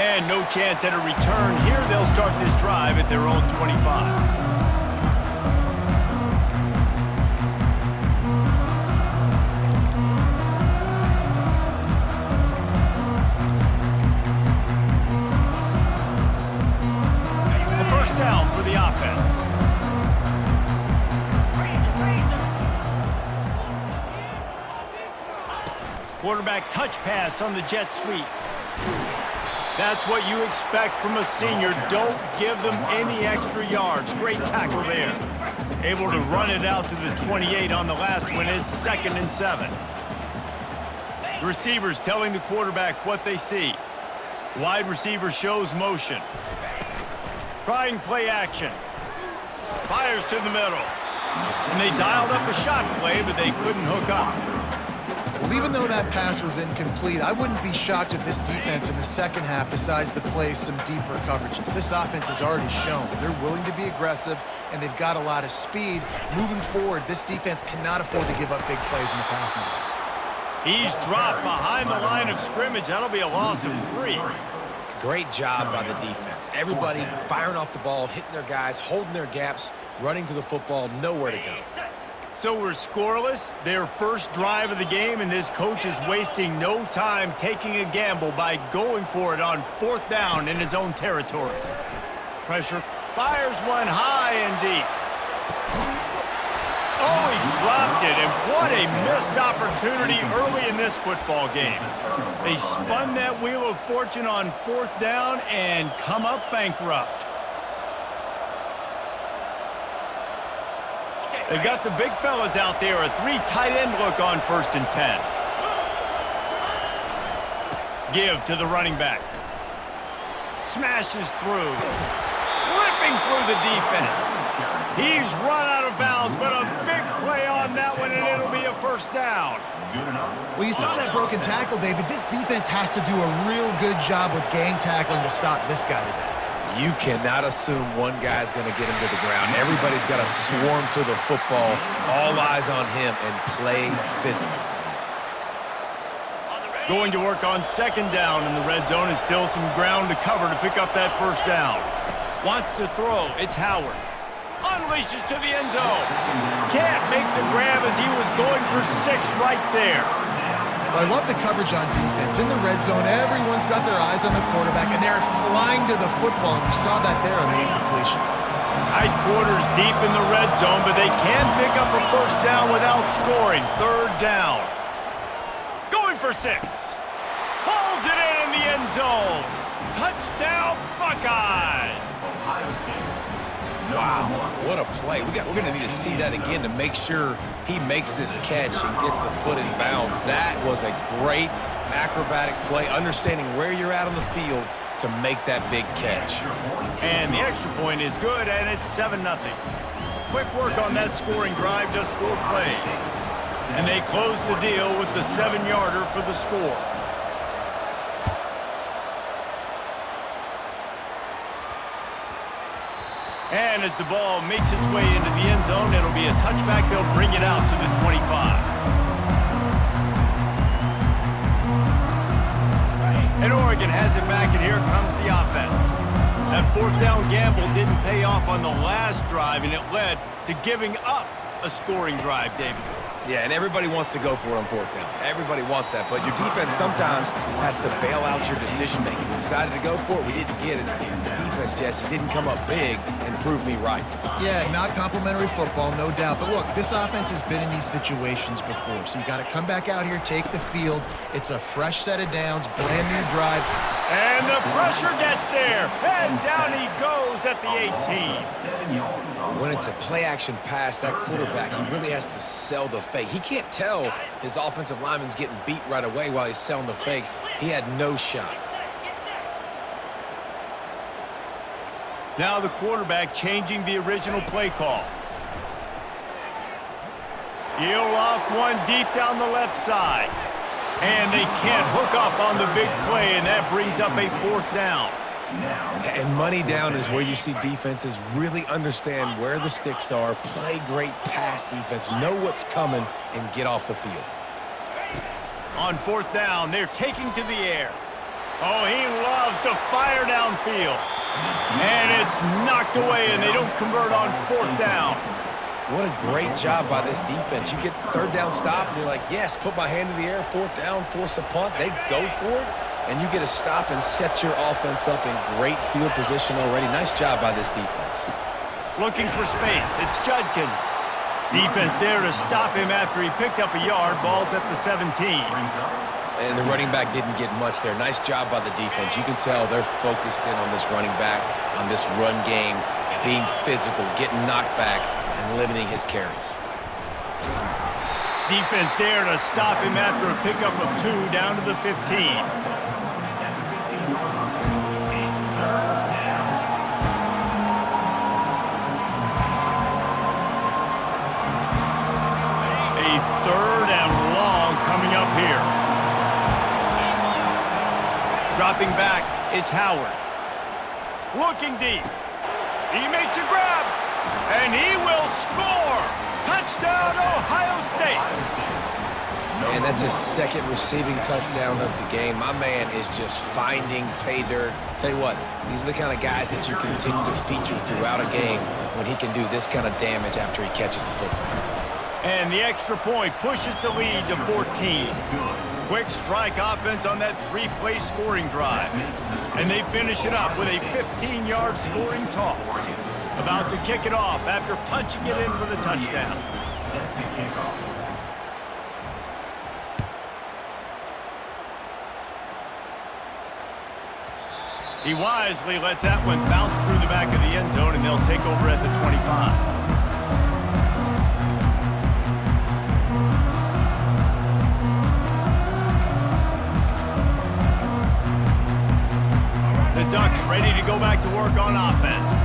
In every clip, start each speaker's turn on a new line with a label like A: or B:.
A: And no chance at a return here. They'll start this drive at their own 25. Down for the offense. Quarterback touch pass on the jet sweep. That's what you expect from a senior. Don't give them any extra yards. Great tackle there. Able to run it out to the 28 on the last one. It's 2nd and 7. The receivers telling the quarterback what they see. Wide receiver shows motion. Trying play action. Fires to the middle. And they dialed up a shot play, but they couldn't hook up.
B: Well, even though that pass was incomplete, I wouldn't be shocked if this defense in the second half decides to play some deeper coverages. This offense has already shown they're willing to be aggressive, and they've got a lot of speed. Moving forward, this defense cannot afford to give up big plays in the passing game.
A: He's dropped behind the line of scrimmage. That'll be a loss of 3.
C: Great job by the defense. Everybody firing off the ball, hitting their guys, holding their gaps, running to the football, nowhere to go.
A: So we're scoreless, their first drive of the game, and this coach is wasting no time taking a gamble by going for it on 4th down in his own territory. Pressure, fires one high and deep. Oh, he dropped it, and what a missed opportunity early in this football game. They spun that wheel of fortune on 4th down and come up bankrupt. They've got the big fellas out there, a 3 tight end look on 1st and 10. Give to the running back. Smashes through. Ripping through the defense. He's run out of bounds, but a big play on that one, and it'll be a 1st down.
B: Well, you saw that broken tackle, David. This defense has to do a real good job with gang tackling to stop this guy today.
C: You cannot assume one guy's going to get him to the ground. Everybody's got to swarm to the football, all eyes on him, and play physical.
A: Going to work on 2nd down in the red zone, and still some ground to cover to pick up that 1st down. Wants to throw. It's Howard. Unleashes to the end zone. Can't make the grab as he was going for 6 right there.
B: Well, I love the coverage on defense. In the red zone, everyone's got their eyes on the quarterback, and they're flying to the football. And you saw that there on the incompletion.
A: Tight quarters deep in the red zone, but they can't pick up a 1st down without scoring. 3rd down. Going for 6. Pulls it in the end zone. Touchdown, Buckeyes.
C: Wow, what a play. We're going to need to see that again to make sure he makes this catch and gets the foot in bounds. That was a great acrobatic play, understanding where you're at on the field to make that big catch.
A: And the extra point is good, and it's 7-0. Quick work on that scoring drive, just 4 plays. And they close the deal with the 7-yarder for the score. And as the ball makes its way into the end zone, it'll be a touchback. They'll bring it out to the 25. And Oregon has it back, and here comes the offense. That 4th down gamble didn't pay off on the last drive, and it led to giving up a scoring drive, David.
C: Yeah, and everybody wants to go for it on 4th down. Everybody wants that, but your defense sometimes has to bail out your decision-making. We decided to go for it. We didn't get it. The defense, Jesse, didn't come up big and prove me right.
B: Yeah, not complimentary football, no doubt. But look, this offense has been in these situations before, so you got to come back out here, take the field. It's a fresh set of downs, brand new drive.
A: And the pressure gets there, and down he goes at the 18.
C: When it's a play-action pass, that quarterback, he really has to sell the fake. He can't tell his offensive lineman's getting beat right away while he's selling the fake. He had no shot.
A: Now the quarterback changing the original play call. He'll loft one deep down the left side. And they can't hook up on the big play, and that brings up a 4th down.
C: And money down is where you see defenses really understand where the sticks are, play great pass defense, know what's coming, and get off the field.
A: On 4th down, they're taking to the air. Oh, he loves to fire downfield. And it's knocked away, and they don't convert on 4th down.
C: What a great job by this defense. You get 3rd down stop, and you're like, yes, put my hand in the air, 4th down, force a punt. They go for it, and you get a stop and set your offense up in great field position already. Nice job by this defense.
A: Looking for space. It's Judkins. Defense there to stop him after he picked up a yard. Ball's at the 17.
C: And the running back didn't get much there. Nice job by the defense. You can tell they're focused in on this running back, on this run game, being physical, getting knockbacks, and limiting his carries.
A: Defense there to stop him after a pickup of 2 down to the 15. A 3rd and long coming up here. Dropping back, it's Howard. Looking deep. He makes a grab, and he will score. Touchdown, Ohio State.
C: Man, that's his 2nd receiving touchdown of the game. My man is just finding pay dirt. Tell you what, these are the kind of guys that you continue to feature throughout a game when he can do this kind of damage after he catches the football.
A: And the extra point pushes the lead to 14. Quick strike offense on that 3-play scoring drive. And they finish it up with a 15-yard scoring toss. About to kick it off after punching it in for the touchdown. He wisely lets that one bounce through the back of the end zone, and they'll take over at the 25. The Ducks ready to go back to work on offense.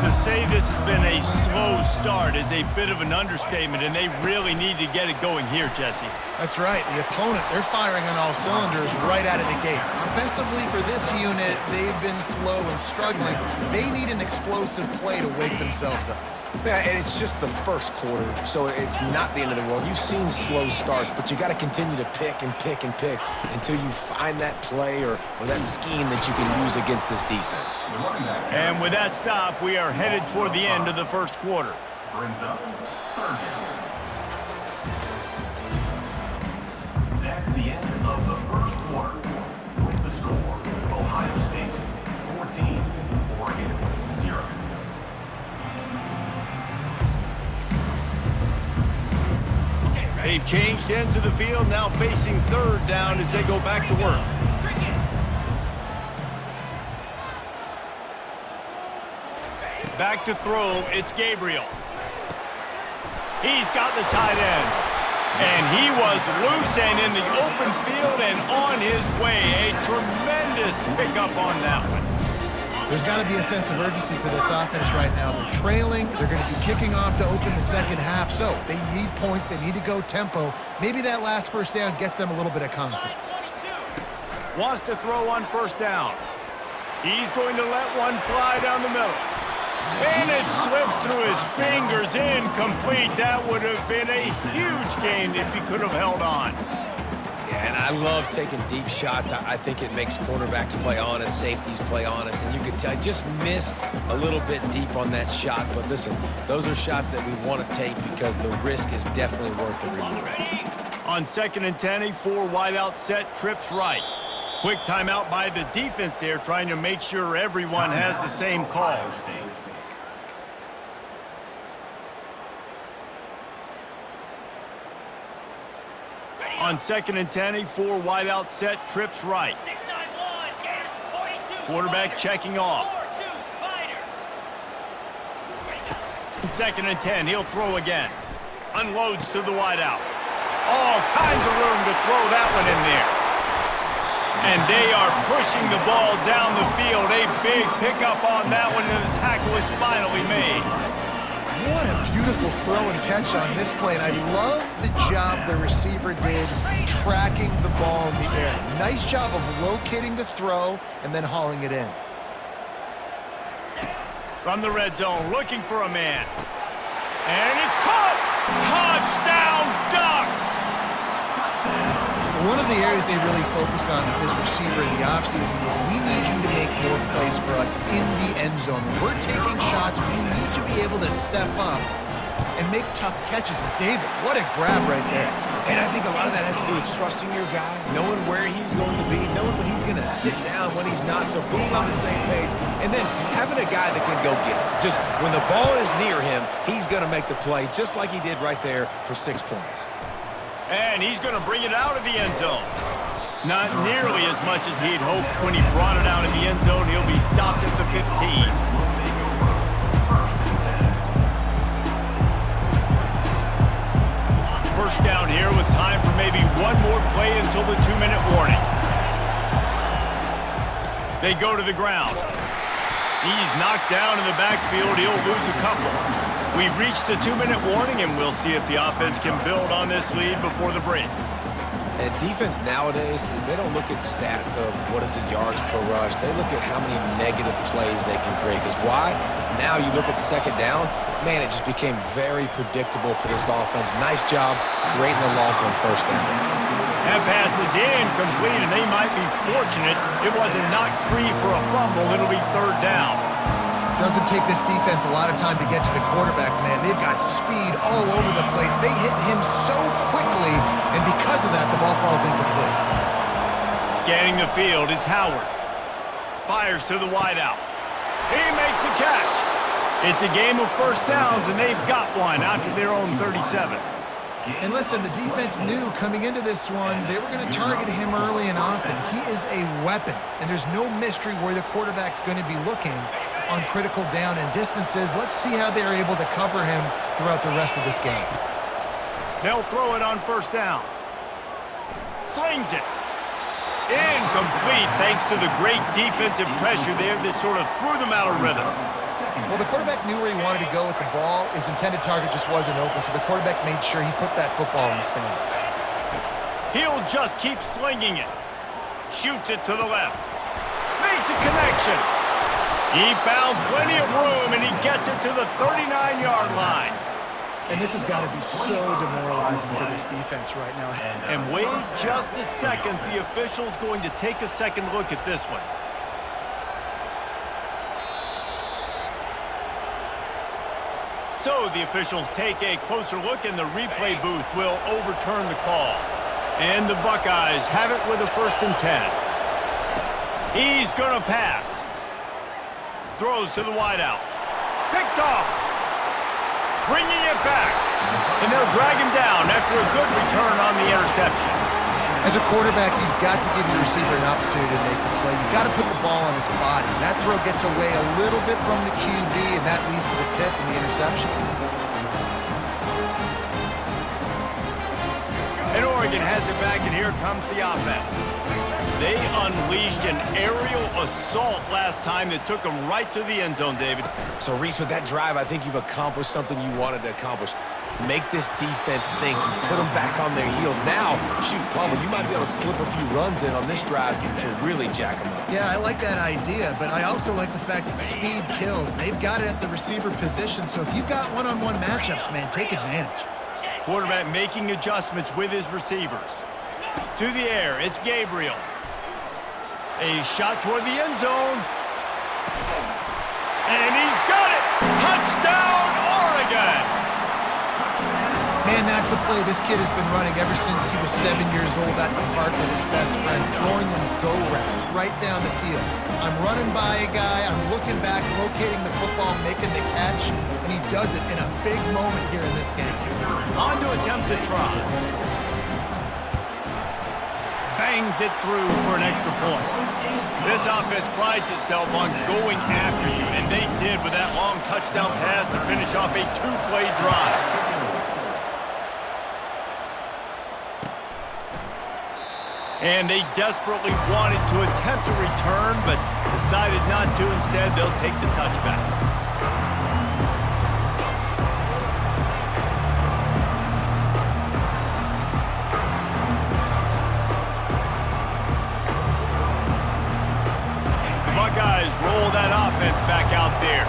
A: To say this has been a slow start is a bit of an understatement, and they really need to get it going here, Jesse.
B: That's right. The opponent, they're firing on all cylinders right out of the gate. Offensively, for this unit, they've been slow and struggling. They need an explosive play to wake themselves up.
C: Yeah, and it's just the 1st quarter, so it's not the end of the world. You've seen slow starts, but you got to continue to pick and pick and pick until you find that play or that scheme that you can use against this defense.
A: And with that stop, we are headed toward the end of the 1st quarter.
D: Brings up 3rd down. That's the end of the 1st quarter. With the score, Ohio State 14, Oregon 0.
A: They've changed ends of the field, now facing 3rd down as they go back to work. Back to throw, it's Gabriel. He's got the tight end. And he was loose and in the open field and on his way. A tremendous pickup on that one.
B: There's got to be a sense of urgency for this offense right now. They're trailing. They're going to be kicking off to open the 2nd half. So they need points. They need to go tempo. Maybe that last 1st down gets them a little bit of confidence.
A: Wants to throw on 1st down. He's going to let one fly down the middle. And it slips through his fingers, incomplete. That would have been a huge gain if he could have held on.
C: Yeah, and I love taking deep shots. I think it makes cornerbacks play honest, safeties play honest, and you could tell I just missed a little bit deep on that shot. But listen, those are shots that we want to take because the risk is definitely worth the reward.
A: On 2nd and 10, a 4 wideout set, trips right. Quick timeout by the defense there, trying to make sure everyone has the same call. On 2nd and 10, a 4 wideout set, trips right. Quarterback checking off. 2nd and 10, he'll throw again. Unloads to the wideout. All kinds of room to throw that one in there. And they are pushing the ball down the field. A big pickup on that one, and the tackle is finally made.
B: What a beautiful throw and catch on this play. And I love the job the receiver did tracking the ball in the air. Nice job of locating the throw and then hauling it in.
A: From the red zone, looking for a man. And it's caught! Touchdown, Ducks!
B: One of of the areas they really focused on with this receiver in the offseason was, we need you to make more plays for us in the end zone. When we're taking shots, we need you to be able to step up and make tough catches. And David, what a grab right there.
C: And I think a lot of that has to do with trusting your guy, knowing where he's going to be, knowing when he's going to sit down, when he's not, so being on the same page, and then having a guy that can go get it. Just when the ball is near him, he's going to make the play, just like he did right there for 6 points.
A: And he's going to bring it out of the end zone. Not nearly as much as he'd hoped when he brought it out in the end zone. He'll be stopped at the 15. First down here with time for maybe one more play until the 2-minute warning. They go to the ground. He's knocked down in the backfield. He'll lose a couple. We've reached the 2-minute warning, and we'll see if the offense can build on this lead before the break.
C: And defense nowadays, they don't look at stats of what is the yards per rush. They look at how many negative plays they can create. Because why? Now you look at second down, man, it just became very predictable for this offense. Nice job creating the loss on first down.
A: That pass is incomplete, and they might be fortunate it wasn't knocked free for a fumble. It'll be third down.
B: Doesn't take this defense a lot of time to get to the quarterback, man. They've got speed all over the place. They hit him so quickly, and because of that, the ball falls incomplete.
A: Scanning the field, it's Howard. Fires to the wideout. He makes the catch. It's a game of first downs, and they've got one out to their own 37.
B: And listen, the defense knew coming into this one, they were going to target him early and often. He is a weapon, and there's no mystery where the quarterback's going to be looking on critical down and distances. Let's see how they're able to cover him throughout the rest of this game.
A: They'll throw it on first down. Slings it. Incomplete thanks to the great defensive pressure there that sort of threw them out of rhythm.
B: Well, the quarterback knew where he wanted to go with the ball. His intended target just wasn't open, so the quarterback made sure he put that football in the stands.
A: He'll just keep slinging it. Shoots it to the left. Makes a connection. He found plenty of room, and he gets it to the 39-yard line.
B: And this has got to be so demoralizing for this defense right now.
A: And wait just a second. The official's going to take a second look at this one. So the officials take a closer look, and the replay booth will overturn the call. And the Buckeyes have it with a 1st and 10. He's going to pass. Throws to the wideout. Picked off. Bringing it back. And they'll drag him down after a good return on the interception.
B: As a quarterback, you've got to give your receiver an opportunity to make the play. You've got to put the ball on his body. That throw gets away a little bit from the QB, and that leads to the tip and the interception.
A: And Oregon has it back, and here comes the offense. They unleashed an aerial assault last time that took them right to the end zone, David.
C: So, Reese, with that drive, I think you've accomplished something you wanted to accomplish. Make this defense think. You put them back on their heels. Now, shoot, Palmer, you might be able to slip a few runs in on this drive to really jack them up.
B: Yeah, I like that idea, but I also like the fact that speed kills. They've got it at the receiver position, so if you've got one-on-one matchups, man, take advantage.
A: Quarterback making adjustments with his receivers. To the air, it's Gabriel. A shot toward the end zone. And he's got it! Touchdown, Oregon!
B: Man, that's a play this kid has been running ever since he was 7 years old at the park with his best friend, throwing them go routes right down the field. I'm running by a guy, I'm looking back, locating the football, making the catch, and he does it in a big moment here in this game.
A: On to attempt to try. Bangs it through for an extra point. This offense prides itself on going after you, and they did with that long touchdown pass to finish off a 2-play drive. And they desperately wanted to attempt a return, but decided not to. Instead, they'll take the touchback. The Buckeyes roll that offense back out there.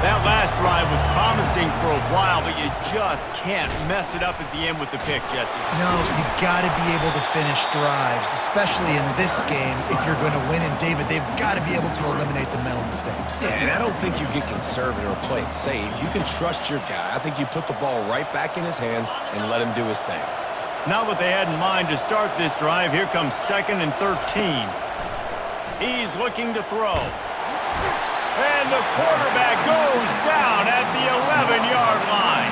A: That last drive was promising for a while, but you just can't mess it up at the end with the pick, Jesse.
B: No, you got to be able to finish drives, especially in this game if you're going to win. And David, they've got to be able to eliminate the mental mistakes.
C: Yeah, and I don't think you get conservative or play it safe. You can trust your guy. I think you put the ball right back in his hands and let him do his thing.
A: Not what they had in mind to start this drive. Here comes 2nd and 13. He's looking to throw. And the quarterback goes down at the 11-yard line.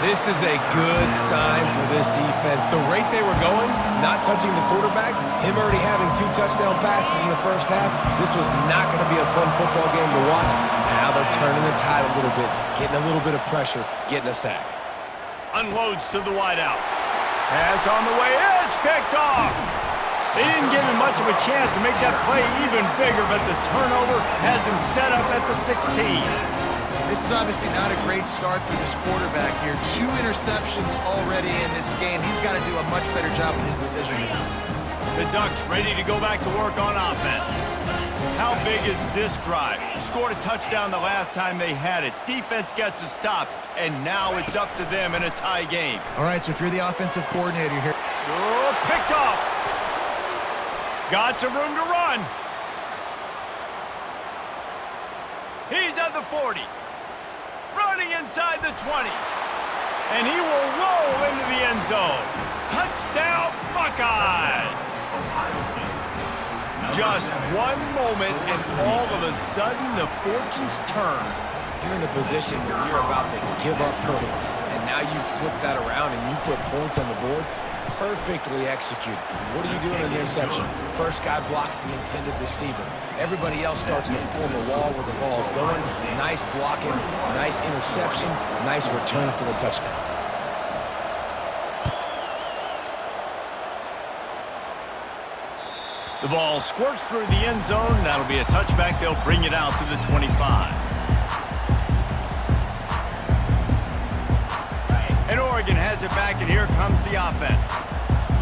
C: This is a good sign for this defense. The rate they were going, not touching the quarterback, him already having 2 touchdown passes in the first half, this was not going to be a fun football game to watch. Now they're turning the tide a little bit, getting a little bit of pressure, getting a sack.
A: Unloads to the wideout. Pass on the way. It's picked off. They didn't give him much of a chance to make that play even bigger, but the turnover has him set up at the 16.
B: This is obviously not a great start for this quarterback here. 2 interceptions already in this game. He's got to do a much better job with his decision making.
A: The Ducks ready to go back to work on offense. How big is this drive? Scored a touchdown the last time they had it. Defense gets a stop, and now it's up to them in a tie game.
B: All right, so if you're the offensive coordinator here.
A: Oh, picked off. Got some room to run. He's at the 40. Running inside the 20. And he will roll into the end zone. Touchdown, Buckeyes! Just one moment, and all of a sudden, the fortunes turn.
C: You're in a position where you're about to give up points, and now you flip that around and you put points on the board. Perfectly executed. What do you do in an interception? First guy blocks the intended receiver. Everybody else starts to form a wall where the ball's going. Nice blocking, nice interception, nice return for the touchdown.
A: The ball squirts through the end zone. That'll be a touchback. They'll bring it out to the 25. And Oregon has it back, and here comes the offense.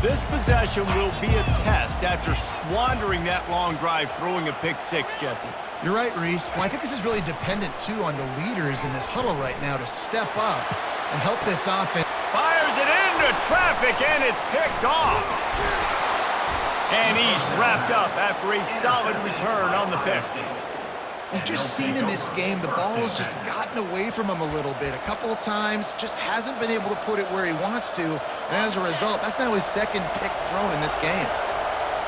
A: This possession will be a test after squandering that long drive, throwing a pick 6, Jesse.
B: You're right, Reese. Well, I think this is really dependent, too, on the leaders in this huddle right now to step up and help this offense.
A: Fires it into traffic, and it's picked off. And he's wrapped up after a solid return on the pick.
B: We've just seen in this game the ball has just gotten away from him a little bit. A couple of times, just hasn't been able to put it where he wants to. And as a result, that's now his 2nd pick thrown in this game.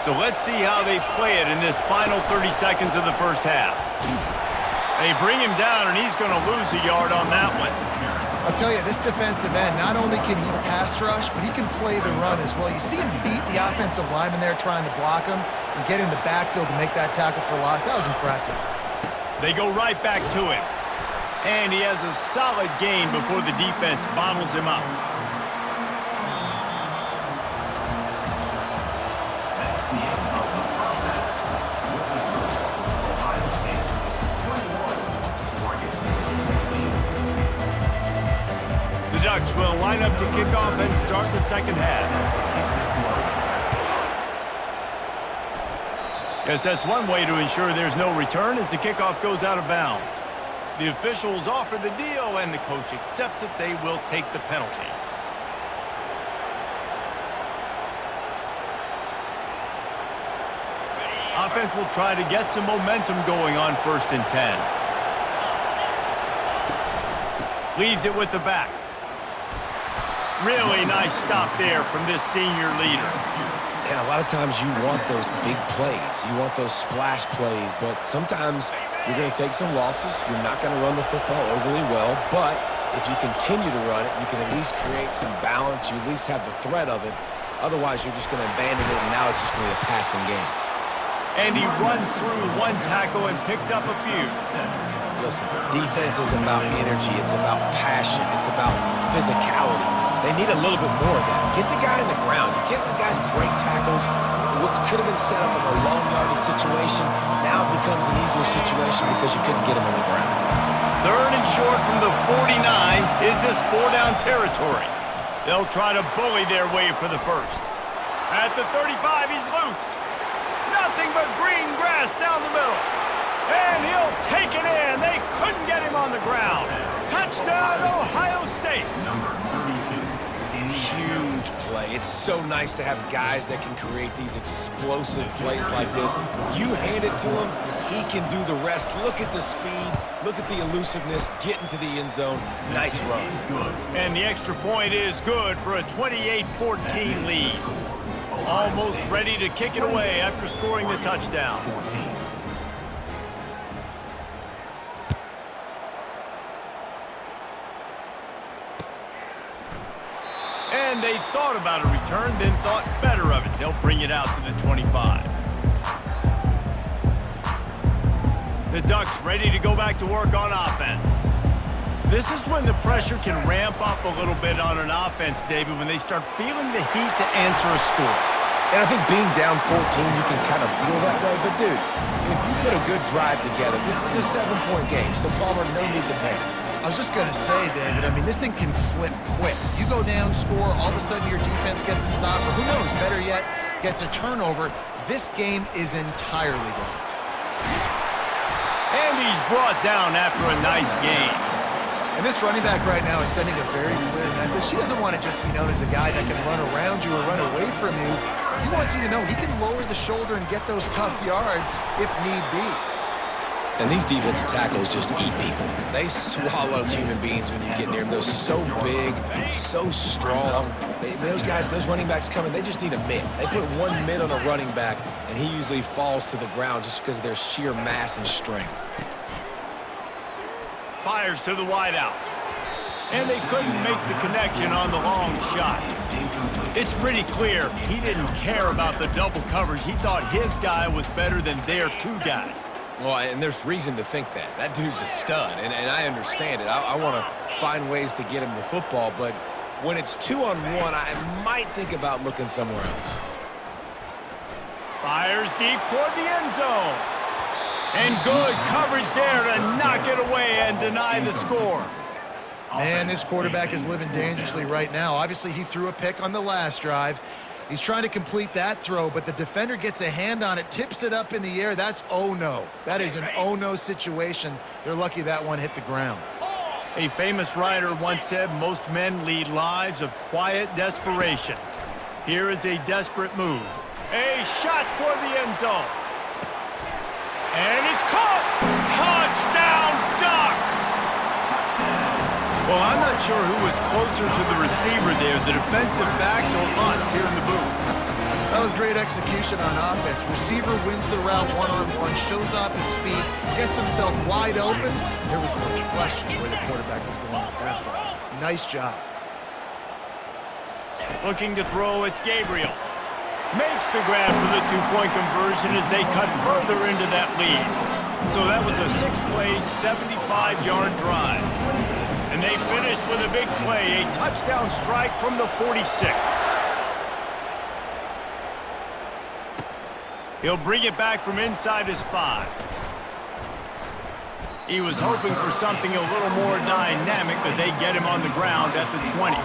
A: So let's see how they play it in this final 30 seconds of the first half. They bring him down, and he's going to lose a yard on that one.
B: I'll tell you, this defensive end, not only can he pass rush, but he can play the run as well. You see him beat the offensive lineman there trying to block him and get in the backfield to make that tackle for loss. That was impressive.
A: They go right back to him. And he has a solid gain before the defense bottles him up.
D: That's the end of the first half. With the score, Ohio State 21, Oregon 16.
A: The Ducks will line up to kick off and start the second half. Guess that's one way to ensure there's no return as the kickoff goes out of bounds. The officials offer the deal, and the coach accepts it. They will take the penalty. Offense will try to get some momentum going on 1st and 10. Leaves it with the back. Really nice stop there from this senior leader.
C: And a lot of times you want those big plays. You want those splash plays, but sometimes you're going to take some losses. You're not going to run the football overly well, but if you continue to run it, you can at least create some balance. You at least have the threat of it. Otherwise, you're just going to abandon it, and now it's just going to be a passing game.
A: And he runs through one tackle and picks up a few.
C: Listen, defense is about energy. It's about passion. It's about physicality. They need a little bit more of that. Get the guy in the ground. You can't let guys break tackles. What could have been set up in a long yardage situation now becomes an easier situation because you couldn't get him on the ground.
A: 3rd and short from the 49. Is this 4-down territory? They'll try to bully their way for the first. At the 35, he's loose. Nothing but green grass down the middle. And he'll take it in. They couldn't get him on the ground. Touchdown, Ohio State!
D: Number 32.
C: Huge play. It's so nice to have guys that can create these explosive plays like this. You hand it to him, he can do the rest. Look at the speed. Look at the elusiveness. Get into the end zone. Nice run.
A: And the extra point is good for a 28-14 lead. Almost ready to kick it away after scoring the touchdown. And they thought about a return, then thought better of it. They'll bring it out to the 25. The Ducks ready to go back to work on offense. This is when the pressure can ramp up a little bit on an offense, David, when they start feeling the heat to answer a score.
C: And I think being down 14, you can kind of feel that way. But, dude, if you put a good drive together, this is a 7-point game, so Palmer, no need to panic.
B: I was just going to say, David, I mean, this thing can flip quick. You go down, score, all of a sudden your defense gets a stop, or who knows, better yet, gets a turnover. This game is entirely different.
A: And he's brought down after a nice game.
B: And this running back right now is sending a very clear message. He doesn't want to just be known as a guy that can run around you or run away from you. He wants you to know he can lower the shoulder and get those tough yards if need be.
C: And these defensive tackles just eat people. They swallow human beings when you get near them. They're so big, so strong. Those guys, those running backs coming, they just need a mid. They put one mid on a running back, and he usually falls to the ground just because of their sheer mass and strength.
A: Fires to the wideout. And they couldn't make the connection on the long shot. It's pretty clear he didn't care about the double coverage. He thought his guy was better than their two guys.
C: Well, and there's reason to think that. That dude's a stud, and I understand it. I want to find ways to get him the football, but when it's 2-on-1, I might think about looking somewhere else.
A: Fires deep toward the end zone. And good coverage there to knock it away and deny the score.
B: Man, this quarterback is living dangerously right now. Obviously, he threw a pick on the last drive. He's trying to complete that throw, but the defender gets a hand on it, tips it up in the air. That's oh-no. That is an oh-no situation. They're lucky that one hit the ground.
A: A famous writer once said, most men lead lives of quiet desperation. Here is a desperate move. A shot toward the end zone. And it's caught! Touchdown, Ducks! Well, I'm not sure who was closer to the receiver there, the defensive backs or us here in the booth.
B: That was great execution on offense. Receiver wins the route one-on-one, shows off his speed, gets himself wide open. There was no question where the quarterback was going with that ball. Nice job.
A: Looking to throw, it's Gabriel. Makes the grab for the two-point conversion as they cut further into that lead. So that was a 6-play, 75-yard drive. And they finished with a big play, a touchdown strike from the 46. He'll bring it back from inside his 5. He was hoping for something a little more dynamic, but they get him on the ground at the 20.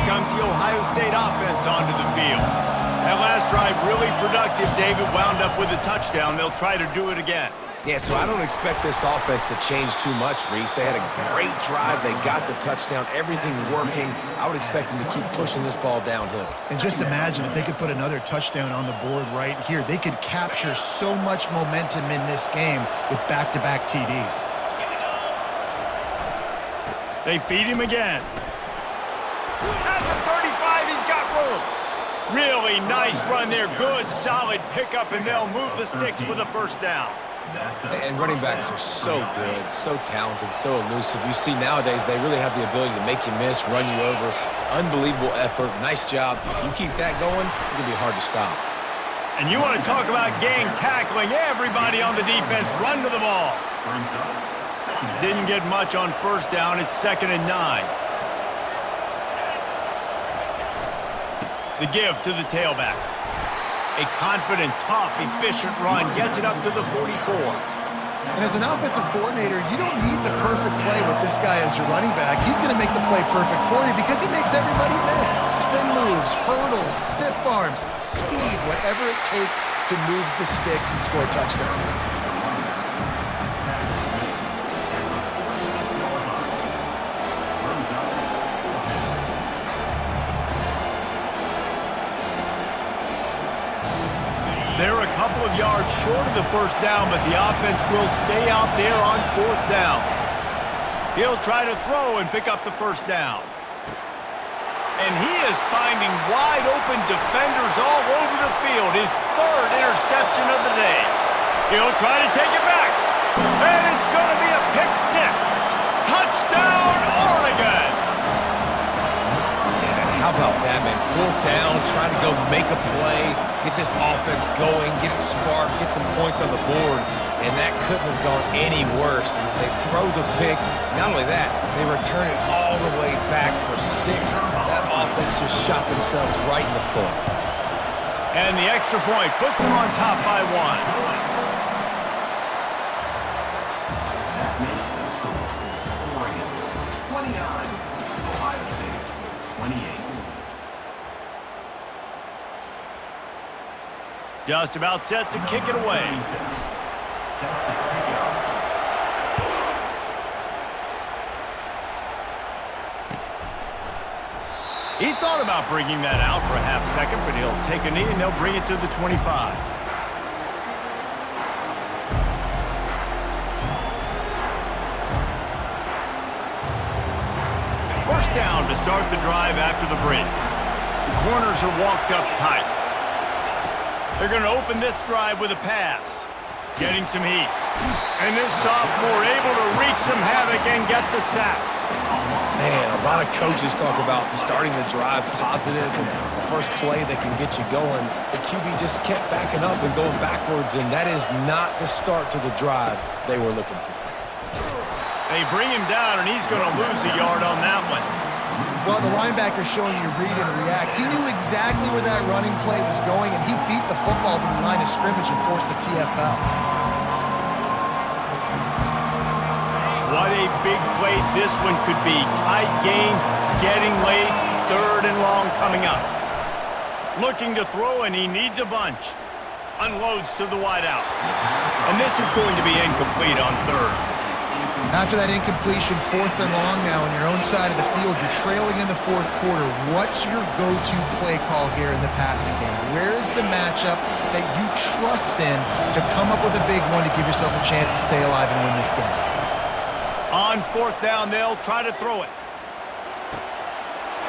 A: Comes the Ohio State offense onto the field. That last drive really productive. David wound up with a touchdown. They'll try to do it again.
C: Yeah, so I don't expect this offense to change too much, Reese. They had a great drive. They got the touchdown. Everything working. I would expect them to keep pushing this ball downhill.
B: And just imagine if they could put another touchdown on the board right here. They could capture so much momentum in this game with back-to-back TDs.
A: They feed him again. At the 35, he's got room. Really nice run there. Good, solid pickup, and they'll move the sticks with a first down.
C: And running backs are so good, so talented, so elusive. You see nowadays they really have the ability to make you miss, run you over. Unbelievable effort. Nice job. You keep that going, it's going to be hard to stop.
A: And you want to talk about gang tackling. Everybody on the defense run to the ball. Didn't get much on first down. It's 2nd and 9. The give to the tailback. A confident, tough, efficient run gets it up to the 44.
B: And as an offensive coordinator, you don't need the perfect play with this guy as your running back. He's going to make the play perfect for you because he makes everybody miss. Spin moves, hurdles, stiff arms, speed, whatever it takes to move the sticks and score touchdowns.
A: They're a couple of yards short of the first down, but the offense will stay out there on fourth down. He'll try to throw and pick up the first down. And he is finding wide open defenders all over the field. His third interception of the day. He'll try to take it back. And it's going to be a pick six. Touchdown, Oregon!
C: How about that, man? Fourth down, trying to go make a play, get this offense going, get it sparked, get some points on the board, and that couldn't have gone any worse. They throw the pick. Not only that, they return it all the way back for 6. That offense just shot themselves right in the foot.
A: And the extra point puts them on top by 1.
D: That makes the score. Oregon 29, Ohio State 28.
A: Just about set to kick it away.
D: Set to kick it off.
A: He thought about bringing that out for a half second, but he'll take a knee and they'll bring it to the 25. First down to start the drive after the break. The corners are walked up tight. They're going to open this drive with a pass. Getting some heat. And this sophomore able to wreak some havoc and get the sack.
C: Man, a lot of coaches talk about starting the drive positive and the first play that can get you going. The QB just kept backing up and going backwards, and that is not the start to the drive they were looking for.
A: They bring him down, and he's going to lose a yard on that one.
B: Well, the linebacker's showing you read and react. He knew exactly where that running play was going, and he beat the football to the line of scrimmage and forced the TFL.
A: What a big play this one could be. Tight game, getting late, third and long coming up. Looking to throw, and he needs a bunch. Unloads to the wideout. And this is going to be incomplete on third.
B: After that incompletion, fourth and long now on your own side of the field, you're trailing in the fourth quarter. What's your go-to play call here in the passing game? Where is the matchup that you trust in to come up with a big one to give yourself a chance to stay alive and win this game?
A: On fourth down, they'll try to throw it.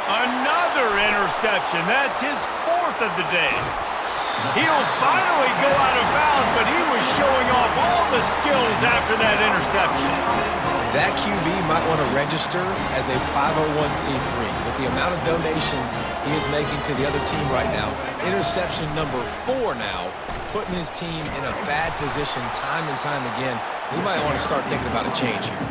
A: Another interception. That's his fourth of the day. He'll finally go out of bounds, but he was showing off all the skills after that interception.
C: That QB might want to register as a 501c3. With the amount of donations he is making to the other team right now, interception number 4 now, putting his team in a bad position time and time again. He might want to start thinking about a change here.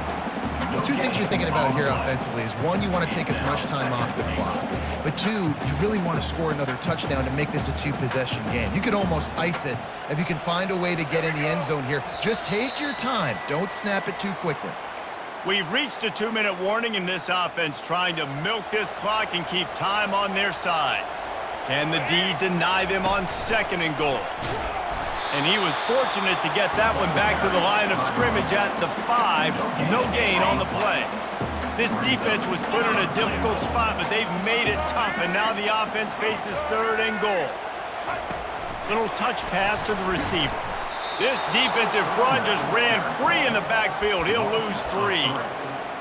B: Well, 2 things you're thinking about here offensively is, 1, you want to take as much time off the clock. But 2, you really want to score another touchdown to make this a 2-possession game. You could almost ice it if you can find a way to get in the end zone here. Just take your time. Don't snap it too quickly.
A: We've reached a 2-minute warning in this offense, trying to milk this clock and keep time on their side. Can the D deny them on 2nd and goal? And he was fortunate to get that one back to the line of scrimmage at the 5. No gain on the play. This defense was put in a difficult spot, but they've made it tough, and now the offense faces 3rd and goal. Little touch pass to the receiver. This defensive front just ran free in the backfield. He'll lose 3.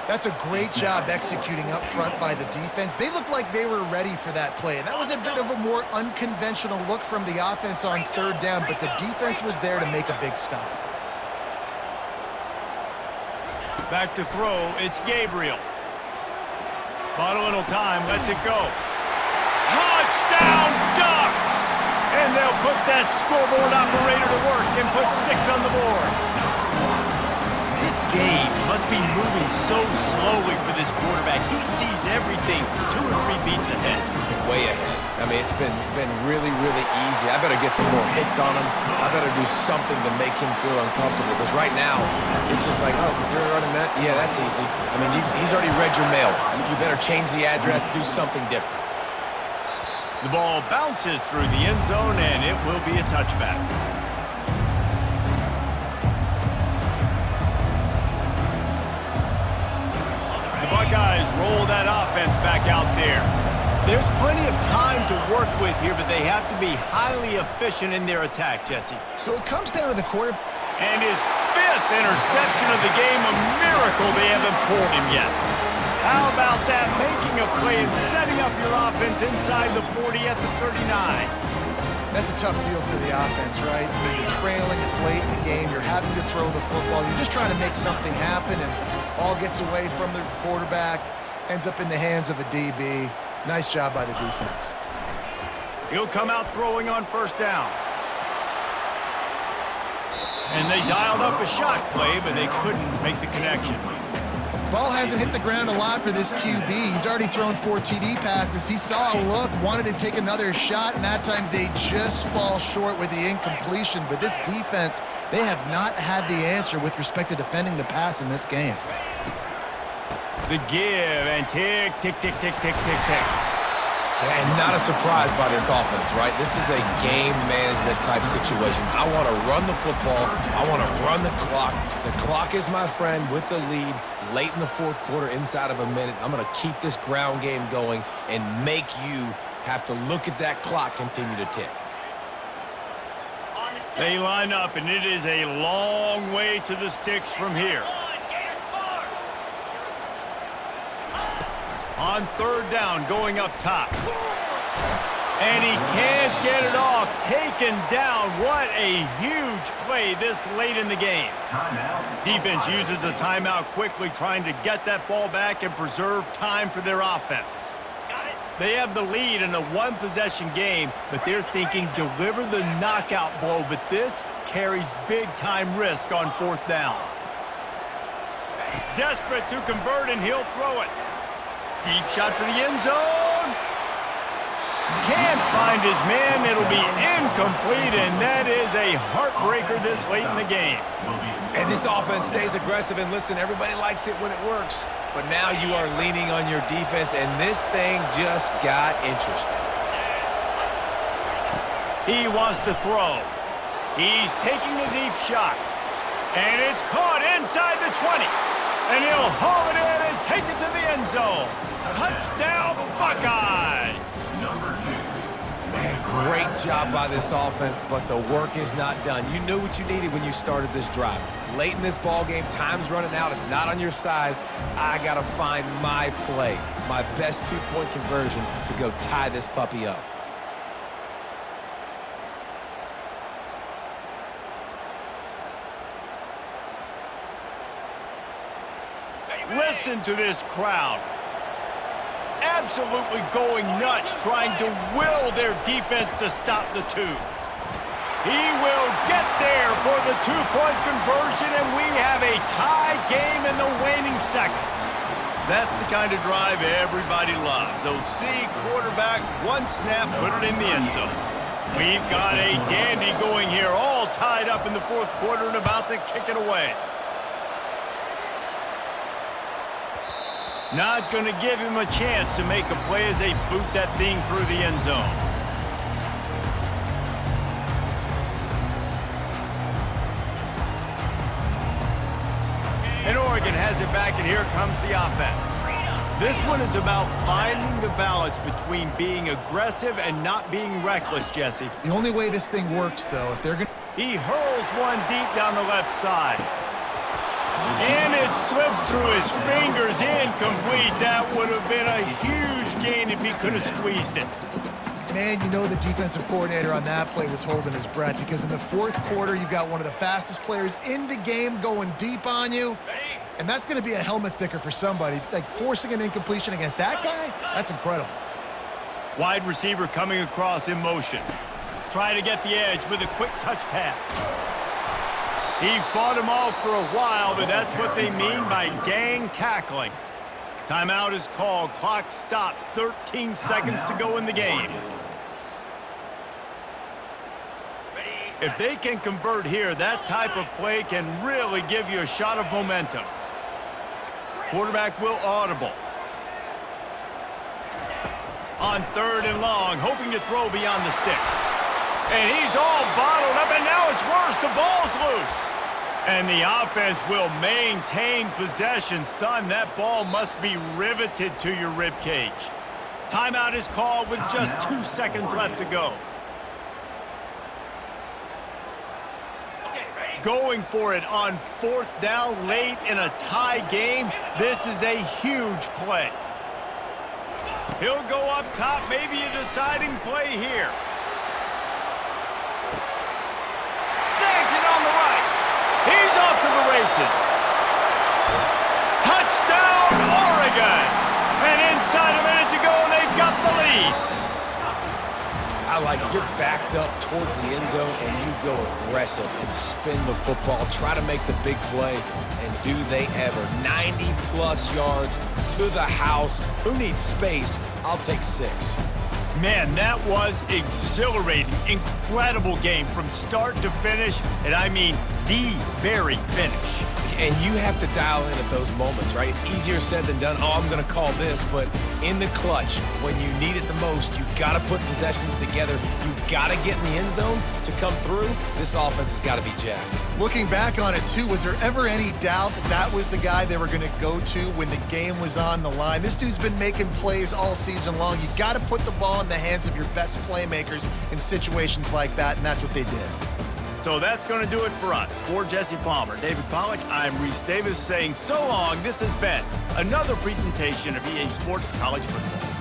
B: That's a great job executing up front by the defense. They looked like they were ready for that play, and that was a bit of a more unconventional look from the offense on 3rd down, but the defense was there to make a big stop.
A: Back to throw, it's Gabriel. Bought a little time, lets it go. Touchdown, Ducks! And they'll put that scoreboard operator to work and put 6 on the board. This game must be moving so slowly for this quarterback. He sees everything 2 or 3 beats ahead.
C: Way ahead. I mean, it's been really, really easy. I better get some more hits on him. I better do something to make him feel uncomfortable. Because right now, it's just like, oh, you're running that? Yeah, that's easy. I mean, he's already read your mail. You better change the address, do something different.
A: The ball bounces through the end zone, and it will be a touchback. The Buckeyes roll that offense back out there. There's plenty of time to work with here, but they have to be highly efficient in their attack, Jesse.
B: So it comes down to the quarterback.
A: And his 5th interception of the game, a miracle they haven't pulled him yet. How about that, making a play and setting up your offense inside the 40 at the 39.
B: That's a tough deal for the offense, right? You're trailing, it's late in the game, you're having to throw the football, you're just trying to make something happen, and all gets away from the quarterback, ends up in the hands of a DB. Nice job by the defense.
A: He'll come out throwing on first down. And they dialed up a shot play, but they couldn't make the connection.
B: Ball hasn't hit the ground a lot for this QB. He's already thrown 4 TD passes. He saw a look, wanted to take another shot, and that time they just fall short with the incompletion. But this defense, they have not had the answer with respect to defending the pass in this game.
A: The give, and tick, tick, tick, tick, tick, tick, tick.
C: And not a surprise by this offense, right? This is a game management type situation. I want to run the football. I want to run the clock. The clock is my friend with the lead late in the 4th quarter, inside of a minute. I'm going to keep this ground game going and make you have to look at that clock continue to tick.
A: They line up, and it is a long way to the sticks from here. On 3rd down, going up top. And he can't get it off. Taken down. What a huge play this late in the game. Defense uses a timeout quickly, trying to get that ball back and preserve time for their offense. They have the lead in a 1-possession game, but they're thinking deliver the knockout blow, but this carries big-time risk on 4th down. Desperate to convert, and he'll throw it. Deep shot for the end zone. Can't find his man. It'll be incomplete, and that is a heartbreaker this late in the game.
C: And this offense stays aggressive, and listen, everybody likes it when it works. But now you are leaning on your defense, and this thing just got interesting.
A: He wants to throw. He's taking a deep shot. And it's caught inside the 20. And he'll haul it in and take it to the end zone. Touchdown, Buckeyes!
C: Man, great job by this offense, but the work is not done. You knew what you needed when you started this drive. Late in this ball game, time's running out. It's not on your side. I got to find my play, my best 2-point conversion to go tie this puppy up.
A: Listen to this crowd. Absolutely going nuts, trying to will their defense to stop the 2. He will get there for the 2-point conversion, and we have a tie game in the waning seconds. That's the kind of drive everybody loves. OC quarterback, 1 snap, put it in the end zone. We've got a dandy going here, all tied up in the 4th quarter and about to kick it away. Not going to give him a chance to make a play as they boot that thing through the end zone. And Oregon has it back, and here comes the offense. This one is about finding the balance between being aggressive and not being reckless, Jesse.
B: The only way this thing works, though, if they're going to...
A: He hurls one deep down the left side. And it slips through his fingers, incomplete. That would have been a huge gain if he could have squeezed it.
B: Man, you know the defensive coordinator on that play was holding his breath, because in the 4th quarter, you've got one of the fastest players in the game going deep on you. And that's going to be a helmet sticker for somebody. Like, forcing an incompletion against that guy, that's incredible.
A: Wide receiver coming across in motion. Trying to get the edge with a quick touch pass. He fought him off for a while, but that's what they mean by gang tackling. Timeout is called. Clock stops. 13 seconds to go in the game. If they can convert here, that type of play can really give you a shot of momentum. Quarterback will audible. On 3rd and long, hoping to throw beyond the sticks. And he's all bottled up, and now it's worse. The ball's loose. And the offense will maintain possession. Son, that ball must be riveted to your ribcage. Timeout is called with just 2 seconds left to go. Going for it on 4th down late in a tie game. This is a huge play. He'll go up top, maybe a deciding play here. Snags it on the right. He's off to the races. Touchdown, Oregon! And inside a minute to go, they've got the lead.
C: I like it. You're backed up towards the end zone, and you go aggressive and spin the football. Try to make the big play, and do they ever. 90-plus yards to the house. Who needs space? I'll take 6.
A: Man, that was exhilarating. Incredible game from start to finish, and I mean the very finish.
C: And you have to dial in at those moments, right? It's easier said than done. Oh, I'm going to call this, but in the clutch, when you need it the most, you got to put possessions together. You got to get in the end zone to come through. This offense has got to be jacked.
B: Looking back on it, too, was there ever any doubt that that was the guy they were going to go to when the game was on the line? This dude's been making plays all season long. You got to put the ball in the hands of your best playmakers in situations like that, and that's what they did.
A: So that's going to do it for us. For Jesse Palmer, David Pollack, I'm Reese Davis saying so long. This has been another presentation of EA Sports College Football.